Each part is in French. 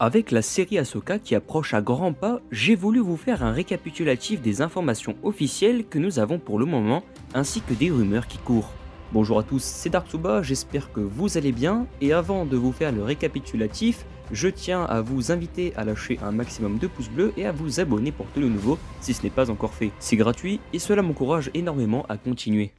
Avec la série Ahsoka qui approche à grands pas, j'ai voulu vous faire un récapitulatif des informations officielles que nous avons pour le moment, ainsi que des rumeurs qui courent. Bonjour à tous, c'est Darksuba, j'espère que vous allez bien, et avant de vous faire le récapitulatif, je tiens à vous inviter à lâcher un maximum de pouces bleus et à vous abonner pour tout le nouveau si ce n'est pas encore fait. C'est gratuit et cela m'encourage énormément à continuer.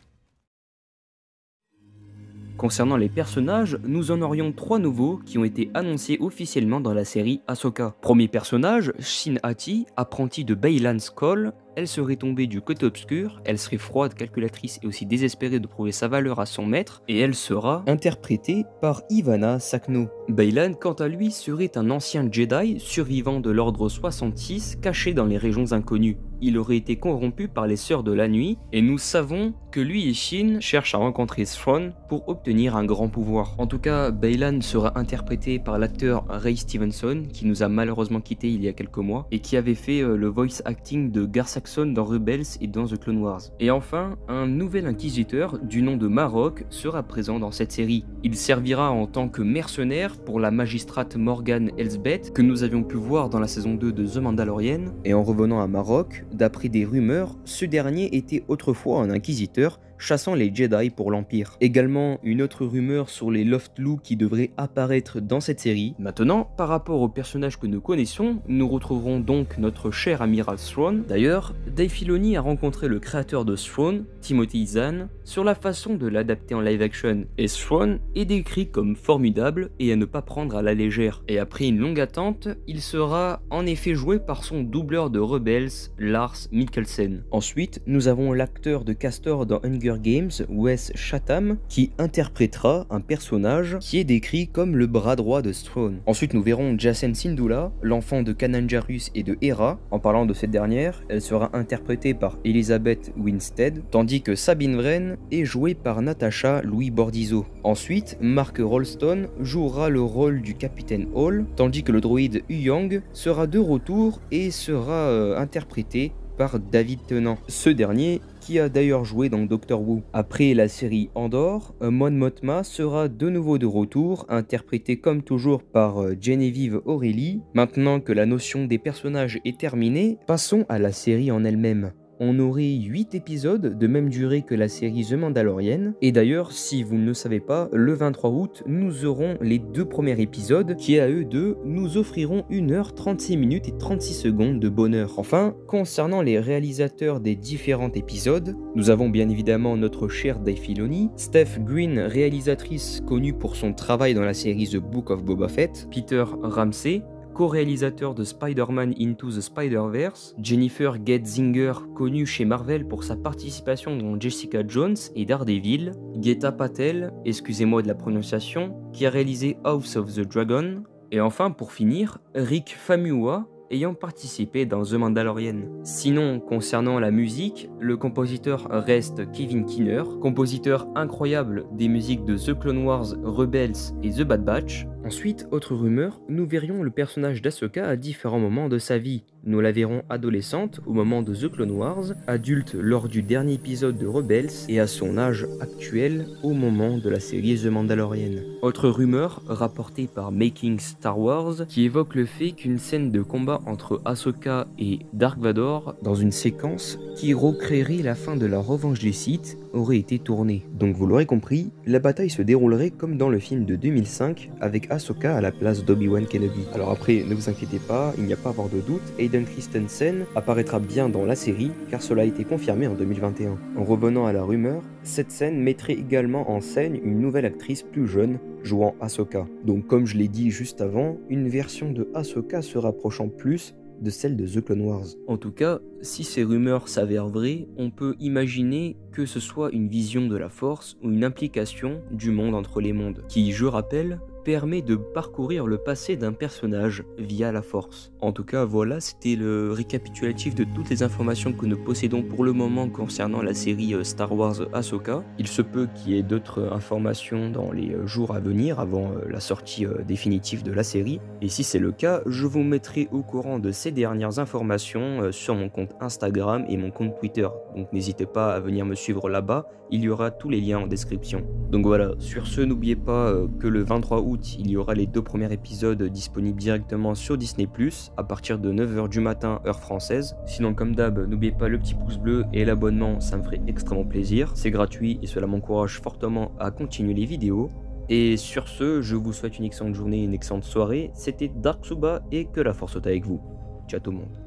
Concernant les personnages, nous en aurions 3 nouveaux qui ont été annoncés officiellement dans la série Ahsoka. Premier personnage, Shin Hati, apprentie de Baylan Skoll. Elle serait tombée du côté obscur, elle serait froide, calculatrice et aussi désespérée de prouver sa valeur à son maître, et elle sera interprétée par Ivana Sakno. Baylan, quant à lui, serait un ancien Jedi survivant de l'ordre 66, caché dans les régions inconnues. Il aurait été corrompu par les Sœurs de la Nuit, et nous savons que lui et Shin cherchent à rencontrer Thrawn pour obtenir un grand pouvoir. En tout cas, Baylan sera interprété par l'acteur Ray Stevenson, qui nous a malheureusement quitté il y a quelques mois, et qui avait fait le voice acting de Gar Saxon dans Rebels et dans The Clone Wars. Et enfin, un nouvel inquisiteur du nom de Marok sera présent dans cette série. Il servira en tant que mercenaire pour la magistrate Morgan Elsbeth, que nous avions pu voir dans la saison 2 de The Mandalorian. Et en revenant à Marok, d'après des rumeurs, ce dernier était autrefois un inquisiteur chassant les Jedi pour l'Empire. Également, une autre rumeur sur les Loftloo qui devraient apparaître dans cette série. Maintenant, par rapport aux personnages que nous connaissons, nous retrouverons donc notre cher amiral Thrawn. D'ailleurs, Dave Filoni a rencontré le créateur de Thrawn, Timothy Zahn, sur la façon de l'adapter en live action. Et Thrawn est décrit comme formidable et à ne pas prendre à la légère. Et après une longue attente, il sera en effet joué par son doubleur de Rebels, Lars Mikkelsen. Ensuite, nous avons l'acteur de Castor dans Hunger Games, Wes Chatham, qui interprétera un personnage qui est décrit comme le bras droit de Thrawn. Ensuite, nous verrons Jacen Syndulla, l'enfant de Kanan Jarrus et de Hera. En parlant de cette dernière, elle sera interprétée par Elizabeth Winstead, tandis que Sabine Wren est jouée par Natasha Louis Bordizzo. Ensuite, Mark Rolston jouera le rôle du capitaine Hall, tandis que le droïde Huyang sera de retour et sera interprété par David Tennant. Ce dernier qui a d'ailleurs joué dans Doctor Who. Après la série Andor, Mon Mothma sera de nouveau de retour, interprété comme toujours par Genevieve O'Reilly. Maintenant que la notion des personnages est terminée, passons à la série en elle-même. On aurait 8 épisodes de même durée que la série The Mandalorian. Et d'ailleurs, si vous ne le savez pas, le 23 août, nous aurons les 2 premiers épisodes qui, à eux deux, nous offriront 1h, 36 minutes et 36 secondes de bonheur. Enfin, concernant les réalisateurs des différents épisodes, nous avons bien évidemment notre cher Dave Filoni, Steph Green, réalisatrice connue pour son travail dans la série The Book of Boba Fett, Peter Ramsey, co-réalisateur de Spider-Man Into the Spider-Verse, Jennifer Getzinger, connue chez Marvel pour sa participation dans Jessica Jones et Daredevil, Geta Patel, excusez-moi de la prononciation, qui a réalisé House of the Dragon, et enfin pour finir, Rick Famuyiwa, ayant participé dans The Mandalorian. Sinon, concernant la musique, le compositeur reste Kevin Keener, compositeur incroyable des musiques de The Clone Wars, Rebels et The Bad Batch. Ensuite, autre rumeur, nous verrions le personnage d'Ahsoka à différents moments de sa vie. Nous la verrons adolescente au moment de The Clone Wars, adulte lors du dernier épisode de Rebels et à son âge actuel au moment de la série The Mandalorian. Autre rumeur rapportée par Making Star Wars qui évoque le fait qu'une scène de combat entre Ahsoka et Dark Vador dans une séquence qui recréerait la fin de la revanche des Sith aurait été tournée. Donc vous l'aurez compris, la bataille se déroulerait comme dans le film de 2005 avec Ahsoka à la place d'Obi-Wan Kenobi. Alors après, ne vous inquiétez pas, il n'y a pas à avoir de doute, Hayden Christensen apparaîtra bien dans la série car cela a été confirmé en 2021. En revenant à la rumeur, cette scène mettrait également en scène une nouvelle actrice plus jeune jouant Ahsoka. Donc comme je l'ai dit juste avant, une version de Ahsoka se rapprochant plus de celle de The Clone Wars. En tout cas, si ces rumeurs s'avèrent vraies, on peut imaginer que ce soit une vision de la Force ou une implication du monde entre les mondes, qui, je rappelle, permet de parcourir le passé d'un personnage via la Force. En tout cas, voilà, c'était le récapitulatif de toutes les informations que nous possédons pour le moment concernant la série Star Wars Ahsoka. Il se peut qu'il y ait d'autres informations dans les jours à venir avant la sortie définitive de la série. Et si c'est le cas, je vous mettrai au courant de ces dernières informations sur mon compte Instagram et mon compte Twitter. Donc n'hésitez pas à venir me suivre là-bas, il y aura tous les liens en description. Donc voilà, sur ce, n'oubliez pas que le 23 août, août, il y aura les 2 premiers épisodes disponibles directement sur Disney+, à partir de 9 h du matin, heure française. Sinon, comme d'hab, n'oubliez pas le petit pouce bleu et l'abonnement, ça me ferait extrêmement plaisir. C'est gratuit et cela m'encourage fortement à continuer les vidéos. Et sur ce, je vous souhaite une excellente journée, une excellente soirée. C'était Dark Suba et que la force soit avec vous. Ciao tout le monde.